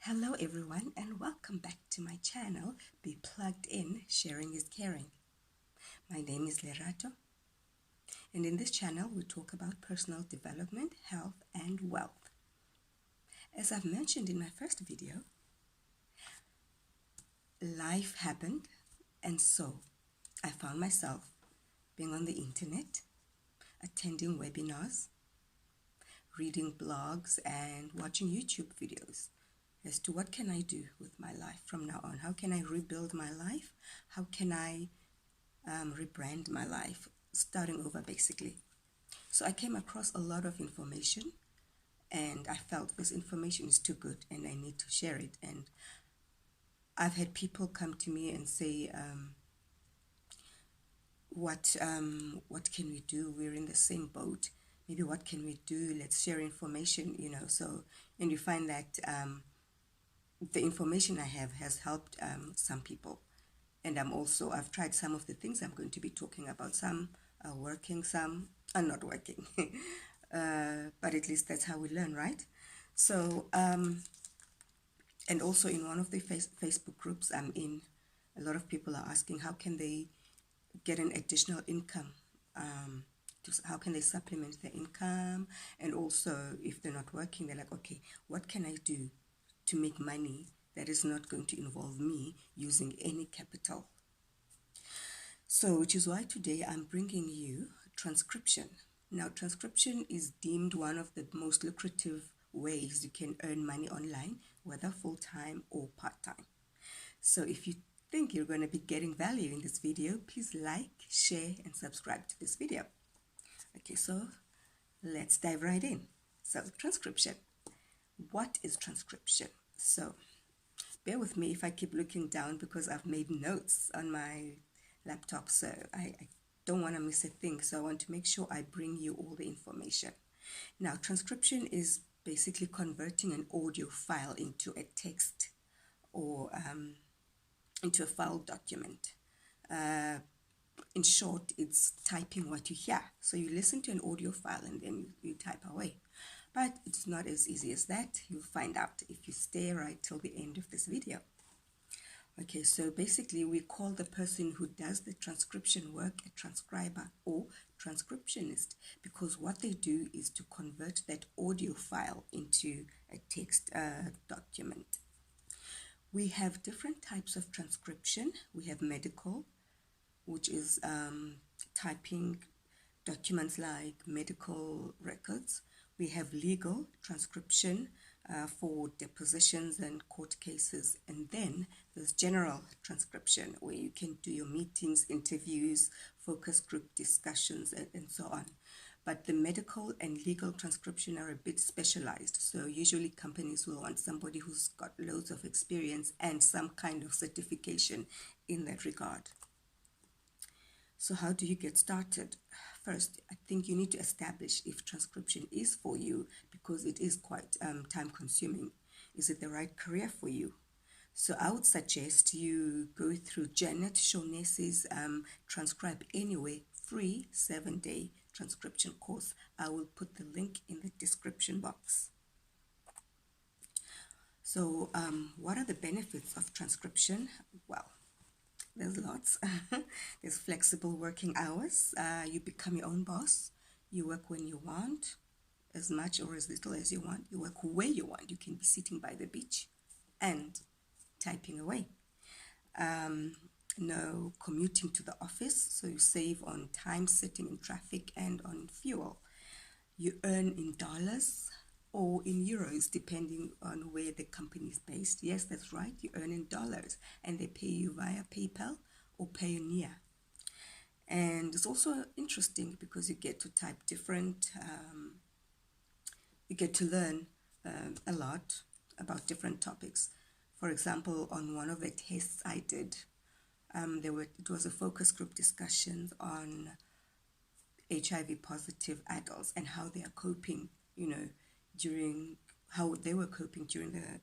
Hello everyone and welcome back to my channel, Be Plugged In, Sharing is Caring. My name is Lerato and in this channel we talk about personal development, health and wealth. As I've mentioned in my first video, life happened and so I found myself being on the internet, attending webinars, reading blogs and watching YouTube videos as to what can I do with my life from now on. How can I rebuild my life? How can I rebrand my life, starting over basically. So I came across a lot of information and I felt this information is too good and I need to share it. And I've had people come to me and say, what can we do? We're in the same boat. Maybe what can we do? Let's share information, So, and you find that the information I have has helped some people. And I've tried some of the things I'm going to be talking about. Some are working, some are not working. But at least that's how we learn, right? So, and also in one of the Facebook groups I'm in, a lot of people are asking how can they get an additional income? How can they supplement their income? And also, if they're not working, they're like, okay, what can I do to make money that is not going to involve me using any capital? So, which is why today I'm bringing you transcription. Now, transcription is deemed one of the most lucrative ways you can earn money online, whether full-time or part-time. So if you think you're going to be getting value in this video, please like, share, and subscribe to this video. Okay, so let's dive right in. So, transcription. What is transcription? So, bear with me if I keep looking down because I've made notes on my laptop, so I don't want to miss a thing. So I want to make sure I bring you all the information. Now, transcription is basically converting an audio file into a text or into a file document. In short, it's typing what you hear. So you listen to an audio file and then you type away. But it's not as easy as that. You'll find out if you stay right till the end of this video. Okay, so basically we call the person who does the transcription work a transcriber or transcriptionist, because what they do is to convert that audio file into a text document. We have different types of transcription. We have medical, which is typing documents like medical records. We have legal transcription for depositions and court cases. And then there's general transcription where you can do your meetings, interviews, focus group discussions, and so on. But the medical and legal transcription are a bit specialized. So usually companies will want somebody who's got loads of experience and some kind of certification in that regard. So how do you get started? First, I think you need to establish if transcription is for you, because it is quite time consuming. Is it the right career for you? So I would suggest you go through Janet Shaughnessy's Transcribe Anyway free 7-day transcription course. I will put the link in the description box. So what are the benefits of transcription? Well, there's lots. There's flexible working hours. You become your own boss. You work when you want, as much or as little as you want. You work where you want. You can be sitting by the beach and typing away. No commuting to the office, so you save on time sitting in traffic and on fuel. You earn in dollars or in euros, depending on where the company is based. Yes, that's right, you earn in dollars, and they pay you via PayPal or Payoneer. And it's also interesting because you get to type different, you get to learn a lot about different topics. For example, on one of the tests I did, it was a focus group discussion on HIV positive adults and how they are coping, how they were coping during the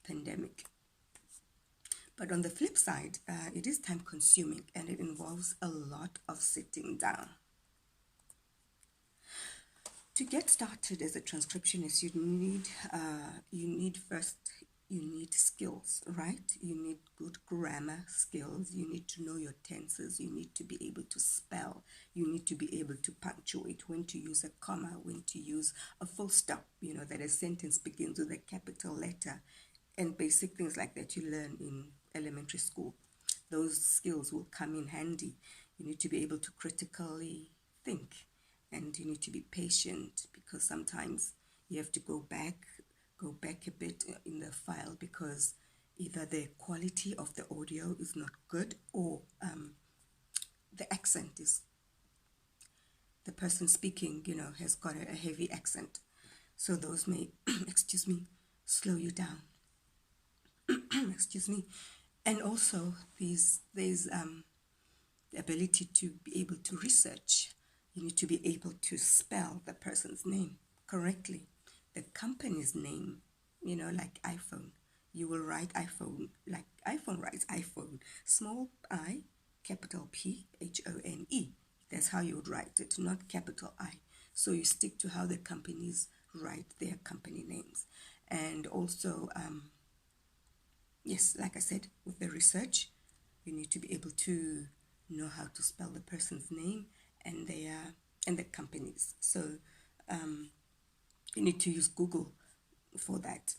pandemic. But on the flip side, it is time consuming and it involves a lot of sitting down. To get started as a transcriptionist, you need first you need skills, right? You need good grammar skills. You need to know your tenses. You need to be able to spell. You need to be able to punctuate, when to use a comma, when to use a full stop, that a sentence begins with a capital letter, and basic things like that you learn in elementary school. Those skills will come in handy. You need to be able to critically think, and you need to be patient, because sometimes you have to go back a bit in the file, because either the quality of the audio is not good, or the accent is, the person speaking, has got a heavy accent. So those may, excuse me, slow you down. Excuse me. And also there's the ability to be able to research. You need to be able to spell the person's name correctly, the company's name, like iPhone. You will write iPhone like iPhone writes iPhone, small I, capital P, HONE. That's how you would write it, not capital I. So you stick to how the companies write their company names. And also, yes, like I said, with the research, you need to be able to know how to spell the person's name and the companies. So you need to use Google for that.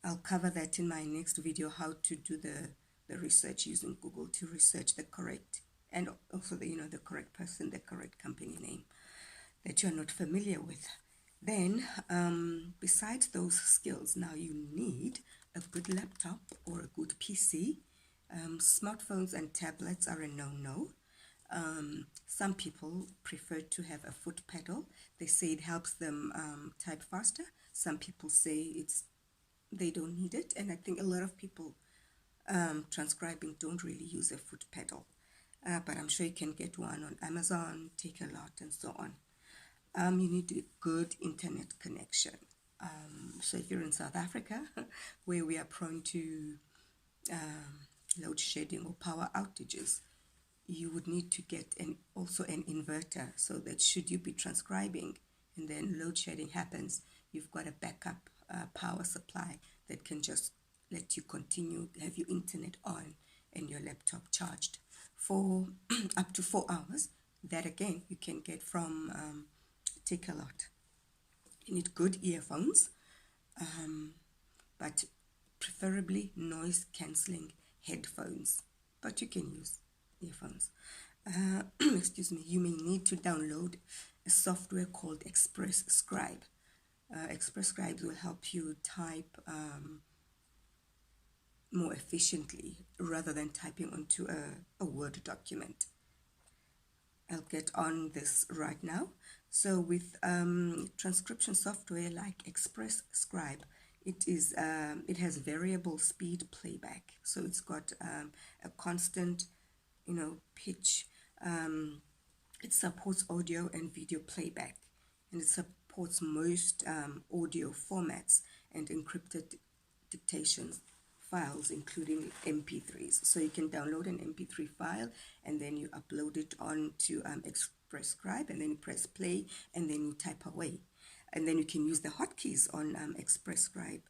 I'll cover that in my next video, how to do the research using Google to research the correct, and also the correct person, the correct company name that you're not familiar with. Then, besides those skills, now you need a good laptop or a good PC. Smartphones and tablets are a no-no. Some people prefer to have a foot pedal. They say it helps them type faster. Some people say they don't need it, and I think a lot of people transcribing don't really use a foot pedal. But I'm sure you can get one on Amazon, Take a Lot, and so on. You need a good internet connection. So if you're in South Africa, where we are prone to load shedding or power outages, you would need to get also an inverter, so that should you be transcribing and then load shedding happens, you've got a backup power supply that can just let you continue, have your internet on and your laptop charged for up to 4 hours. That again, you can get from Take a Lot. You need good earphones, but preferably noise cancelling headphones, but you can use earphones. Excuse me. You may need to download a software called Scribe. Scribe will help you type more efficiently rather than typing onto a Word document. I'll get on this right now. So with transcription software like Scribe, it has variable speed playback. So it's got a constant, pitch. It supports audio and video playback, and it supports most audio formats and encrypted dictations files, including MP3s. So you can download an MP3 file and then you upload it onto Scribe, and then you press play and then you type away. And then you can use the hotkeys on Scribe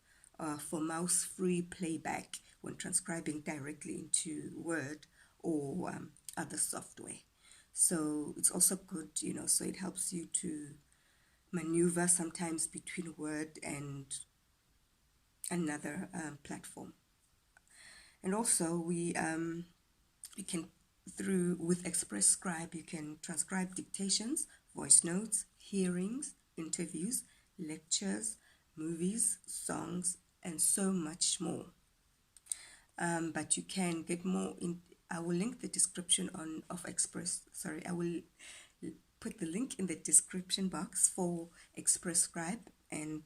for mouse-free playback when transcribing directly into Word or other software. So it's also good, so it helps you to maneuver sometimes between Word and another platform. And also we can, with Scribe, you can transcribe dictations, voice notes, hearings, interviews, lectures, movies, songs, and so much more. But you can get more in. I will link the description I will put the link in the description box for Scribe, and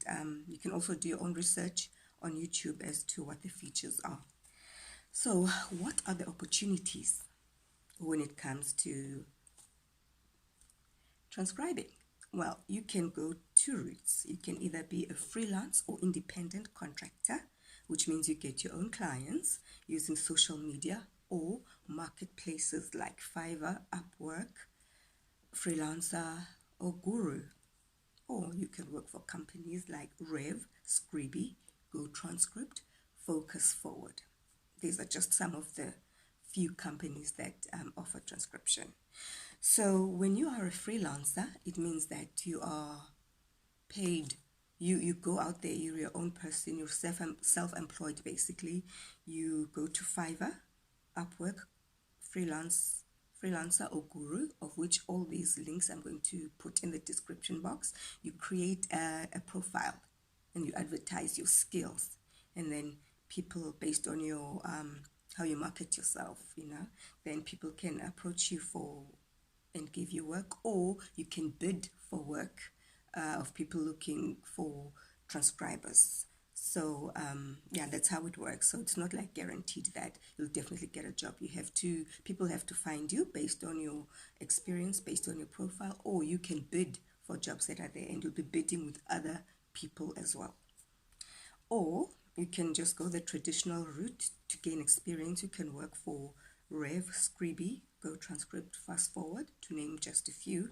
you can also do your own research on YouTube as to what the features are. So, what are the opportunities when it comes to transcribing? Well, you can go two routes. You can either be a freelance or independent contractor, which means you get your own clients using social media or marketplaces like Fiverr, Upwork, Freelancer, or Guru. Or you can work for companies like Rev, Scribie, Go Transcript, Focus Forward. These are just some of the few companies that offer transcription. So when you are a freelancer, it means that you are paid. You go out there, you're your own person, you're self-employed basically. You go to Fiverr, Upwork, Freelancer or Guru, of which all these links I'm going to put in the description box. You create a profile and you advertise your skills, and then people, based on your how you market yourself, then people can approach you for and give you work, or you can bid for work of people looking for transcribers. So yeah, that's how it works. So it's not like guaranteed that you'll definitely get a job. People have to find you based on your experience, based on your profile, or you can bid for jobs that are there, and you'll be bidding with other people as well. Or you can just go the traditional route to gain experience. You can work for Rev, Scribie, Go Transcript, Fast Forward, to name just a few.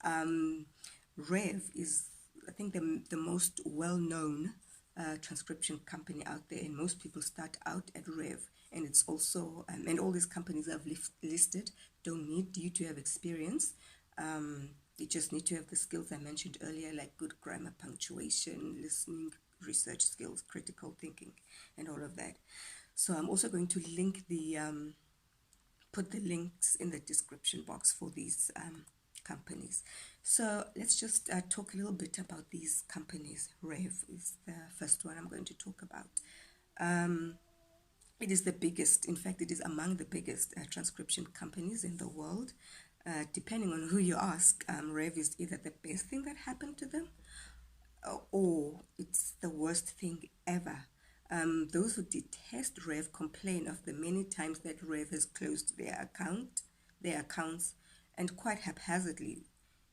Rev is, I think, the most well-known transcription company out there, and most people start out at Rev. And it's also, and all these companies I've listed don't need you to have experience. You just need to have the skills I mentioned earlier, like good grammar, punctuation, listening, research skills, critical thinking, and all of that. So I'm also going to link put the links in the description box for these companies. So let's just talk a little bit about these companies. Rev is the first one I'm going to talk about. It is the biggest, in fact, it is among the biggest transcription companies in the world. Depending on who you ask, Rev is either the best thing that happened to them, or it's the worst thing ever. Those who detest Rev complain of the many times that Rev has closed their accounts, and quite haphazardly,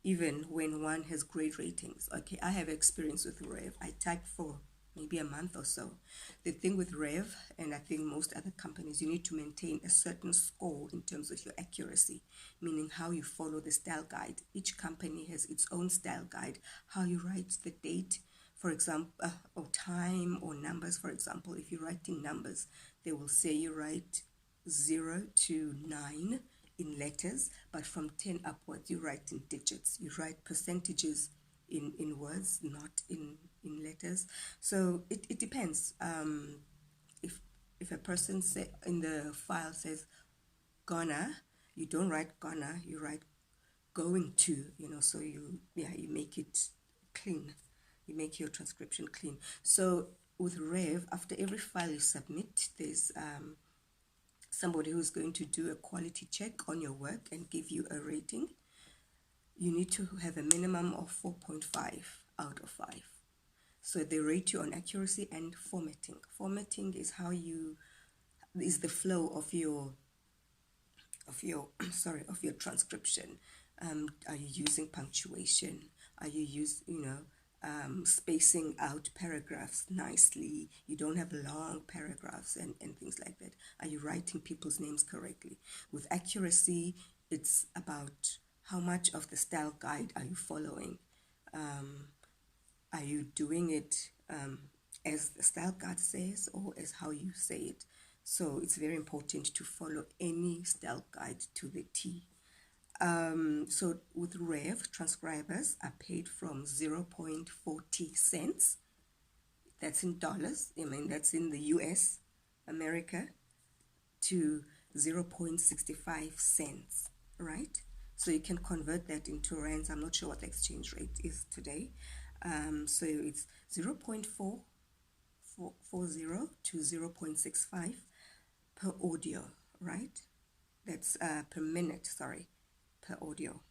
even when one has great ratings. Okay, I have experience with Rev. I typed for maybe a month or so. The thing with Rev, and I think most other companies, you need to maintain a certain score in terms of your accuracy, meaning how you follow the style guide. Each company has its own style guide, how you write the date, for example, or time, or numbers. For example, if you're writing numbers, they will say you write 0 to 9 in letters, but from 10 upwards you write in digits. You write percentages in words, not in letters. So it depends. If a person in the file says gonna, you don't write gonna, you write going to, so you make it clean. You make your transcription clean. So with Rev, after every file you submit, there's somebody who's going to do a quality check on your work and give you a rating. You need to have a minimum of 4.5 out of 5. So they rate you on accuracy and formatting. Formatting is the flow of your transcription. Are you using punctuation? Are you spacing out paragraphs nicely? You don't have long paragraphs and things like that. Are you writing people's names correctly? With accuracy, it's about how much of the style guide are you following? Are you doing it as the style guide says, or as how you say it? So it's very important to follow any style guide to the T. So with Rev, transcribers are paid from 0.40 cents. That's in dollars. That's in the US, America, to 0.65 cents, right? So you can convert that into rands. I'm not sure what the exchange rate is today. So it's 0.440 to 0.65 per audio, right? That's per minute, sorry, per audio,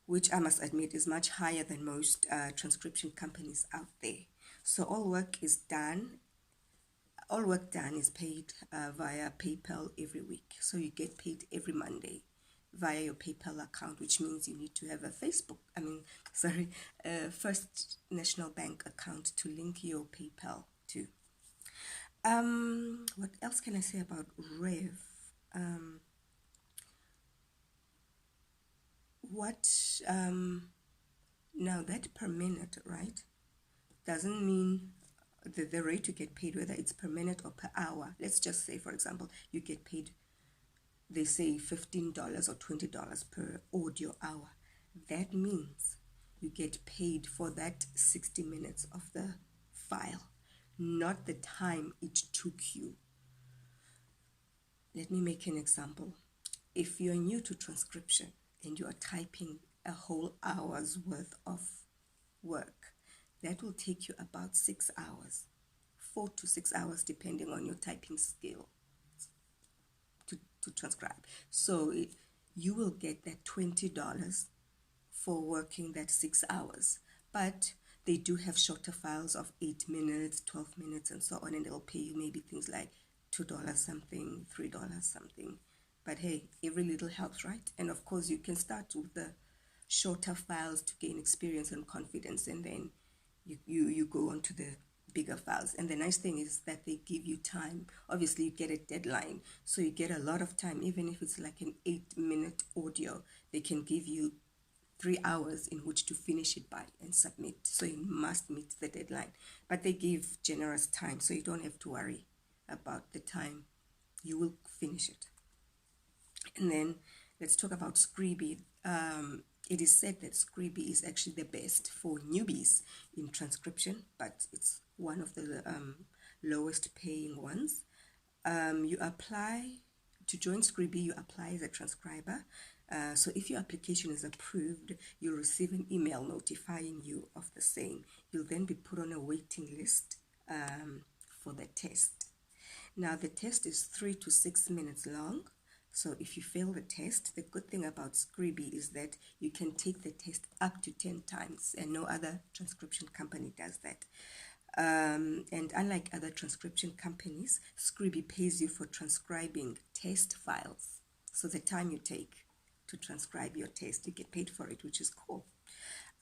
which I must admit is much higher than most transcription companies out there. So all work done is paid via PayPal every week. So you get paid every Monday via your PayPal account, which means you need to have a First National Bank account to link your PayPal to. What else can I say about Rev? Now that per minute, right, doesn't mean the rate you get paid, whether it's per minute or per hour. Let's just say, for example, you get paid, they say $15 or $20 per audio hour. That means you get paid for that 60 minutes of the file, not the time it took you. Let me make an example. If you're new to transcription and you are typing a whole hour's worth of work, that will take you about 6 hours, 4 to 6 hours, depending on your typing skill to transcribe. So you will get that $20 for working that 6 hours. But they do have shorter files of 8 minutes, 12 minutes, and so on, and they'll pay you maybe things like $2 something, $3 something. But hey, every little helps, right? And of course, you can start with the shorter files to gain experience and confidence, and then you go on to the bigger files. And the nice thing is that they give you time. Obviously, you get a deadline, so you get a lot of time. Even if it's like an 8-minute audio, they can give you 3 hours in which to finish it by and submit. So you must meet the deadline. But they give generous time, so you don't have to worry about the time. You will finish it. And then let's talk about Scribie. It is said that Scribie is actually the best for newbies in transcription, but it's one of the lowest paying ones. You apply to join Scribie, you apply as a transcriber. So if your application is approved, you'll receive an email notifying you of the same. You'll then be put on a waiting list for the test. Now, the test is 3 to 6 minutes long. So if you fail the test, the good thing about Scribie is that you can take the test up to 10 times, and no other transcription company does that. And unlike other transcription companies, Scribie pays you for transcribing test files. So the time you take to transcribe your test, you get paid for it, which is cool.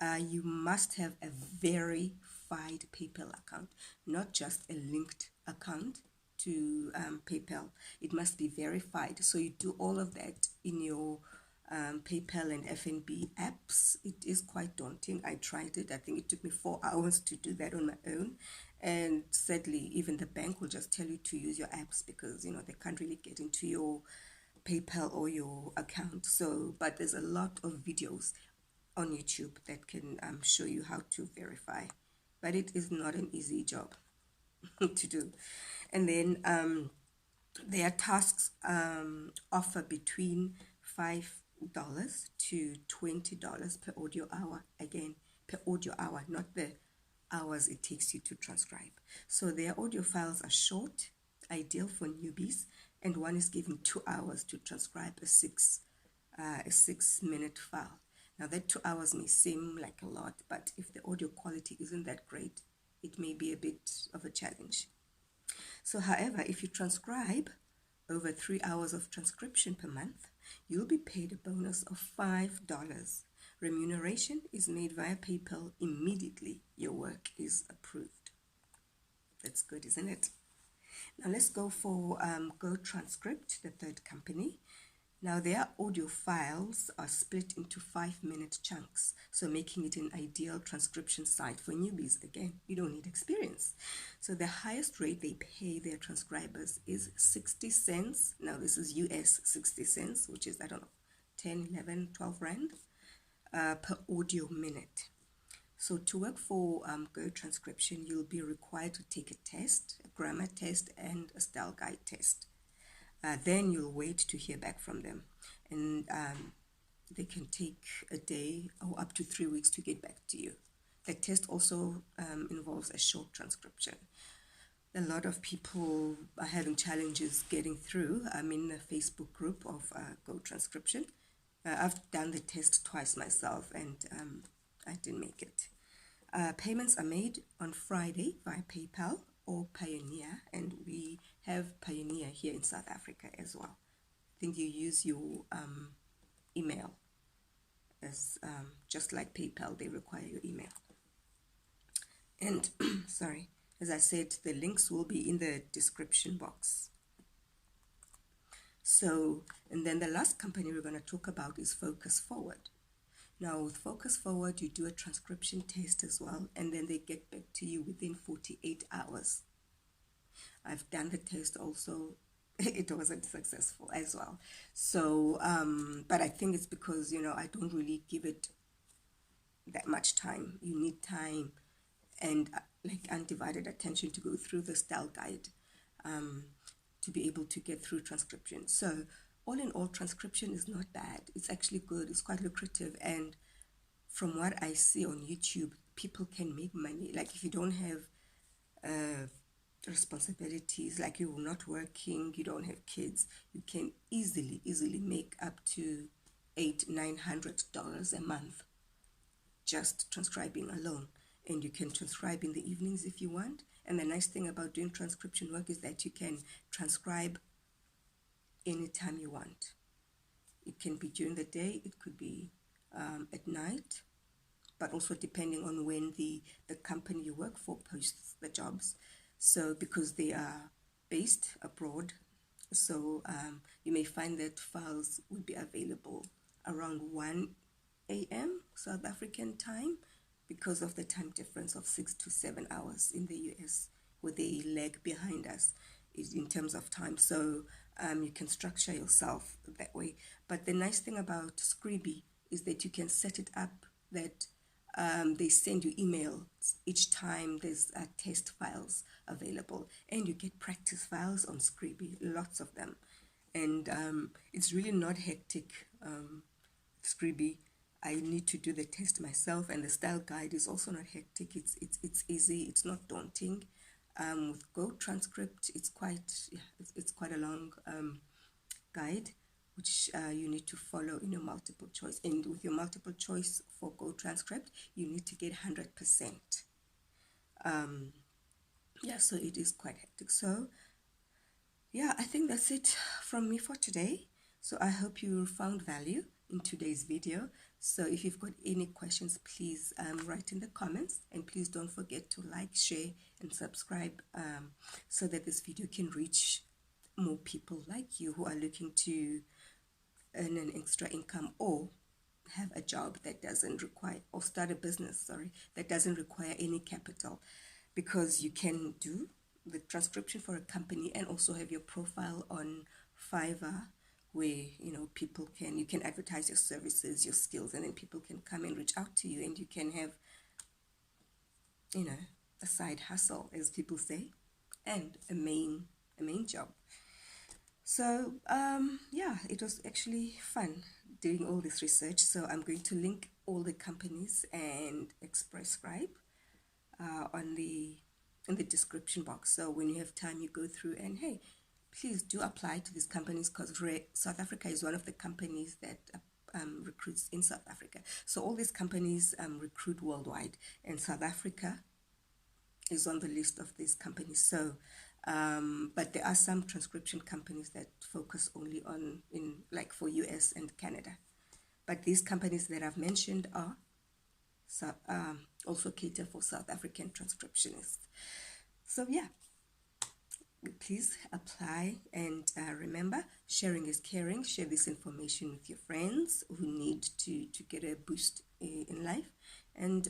You must have a verified PayPal account, not just a linked account to PayPal. It must be verified. So you do all of that in your PayPal and FNB apps. It is quite daunting. I tried it. I think it took me 4 hours to do that on my own. And sadly, even the bank will just tell you to use your apps because, you know, they can't really get into your PayPal or your account. So, but there's a lot of videos on YouTube that can show you how to verify. But it is not an easy job to do. And then their tasks offer between $5 to $20 per audio hour. Again, per audio hour, not the hours it takes you to transcribe. So their audio files are short, ideal for newbies, and one is given 2 hours to transcribe a 6-minute file. Now that 2 hours may seem like a lot, but if the audio quality isn't that great, it may be a bit of a challenge. So however, if you transcribe over 3 hours of transcription per month, you'll be paid a bonus of $5. Remuneration is made via PayPal immediately your work is approved. That's good, isn't it? Now let's go for Go Transcript, the third company. Now their audio files are split into 5-minute chunks, so making it an ideal transcription site for newbies. Again, you don't need experience. So the highest rate they pay their transcribers is 60 cents. Now this is US 60 cents, which is, I don't know, 10, 11, 12 rand per audio minute. So to work for Go Transcription, you'll be required to take a test, a grammar test, and a style guide test. Then you'll wait to hear back from them. And they can take a day or up to 3 weeks to get back to you. The test also involves a short transcription. A lot of people are having challenges getting through. I'm in a Facebook group of Go Transcription. I've done the test twice myself, and I didn't make it. Payments are made on Friday via PayPal or Pioneer, and we have Pioneer here in South Africa as well. I think you use your email as just like PayPal, they require your email. And sorry, as I said, the links will be in the description box. So, and then the last company we're going to talk about is Focus Forward. Now with Focus Forward, you do a transcription test as well, and then they get back to you within 48 hours. I've done the test also. It wasn't successful as well. So, but I think it's because, I don't really give it that much time. You need time and like undivided attention to go through the style guide to be able to get through transcription. So all in all, transcription is not bad. It's actually good. It's quite lucrative. And from what I see on YouTube, people can make money. Like if you don't have responsibilities, like you're not working, you don't have kids, you can easily make up to $800-900 a month just transcribing alone. And you can transcribe in the evenings if you want. And the nice thing about doing transcription work is that you can transcribe anytime you want. It can be during the day, it could be at night, but also depending on when the company you work for posts the jobs. So because they are based abroad, so you may find that files will be available around 1 a.m. South African time because of the time difference of 6 to 7 hours in the US, where they lag behind us in terms of time. So you can structure yourself that way. But the nice thing about Scribie is that you can set it up that they send you emails each time there's test files available, and you get practice files on Scribie, lots of them. And it's really not hectic. Scribie, I need to do the test myself, and the style guide is also not hectic. It's easy. It's not daunting. With Go Transcript, it's quite a long guide, which you need to follow in your multiple choice. And with your multiple choice for Go Transcript, you need to get 100%. Yeah, so it is quite hectic. So yeah, I think that's it from me for today. So I hope you found value in today's video. So if you've got any questions, please write in the comments, and please don't forget to like, share and subscribe so that this video can reach more people like you who are looking to earn an extra income or have a job that doesn't require, or start a business, that doesn't require any capital, because you can do the transcription for a company and also have your profile on Fiverr, where you can advertise your services, your skills, and then people can come and reach out to you, and you can have a side hustle, as people say, and a main job. So yeah, it was actually fun doing all this research. So I'm going to link all the companies and Express Scribe in the description box. So when you have time, you go through, and hey, please do apply to these companies, because South Africa is one of the companies that recruits in South Africa. So all these companies recruit worldwide, and South Africa is on the list of these companies. So but there are some transcription companies that focus only on for US and Canada. But these companies that I've mentioned are also cater for South African transcriptionists. So yeah, please apply, and remember, sharing is caring. Share this information with your friends who need to get a boost in life. And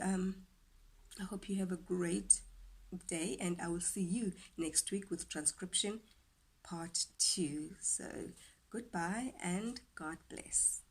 I hope you have a great day, and I will see you next week with transcription part 2. So goodbye and God bless.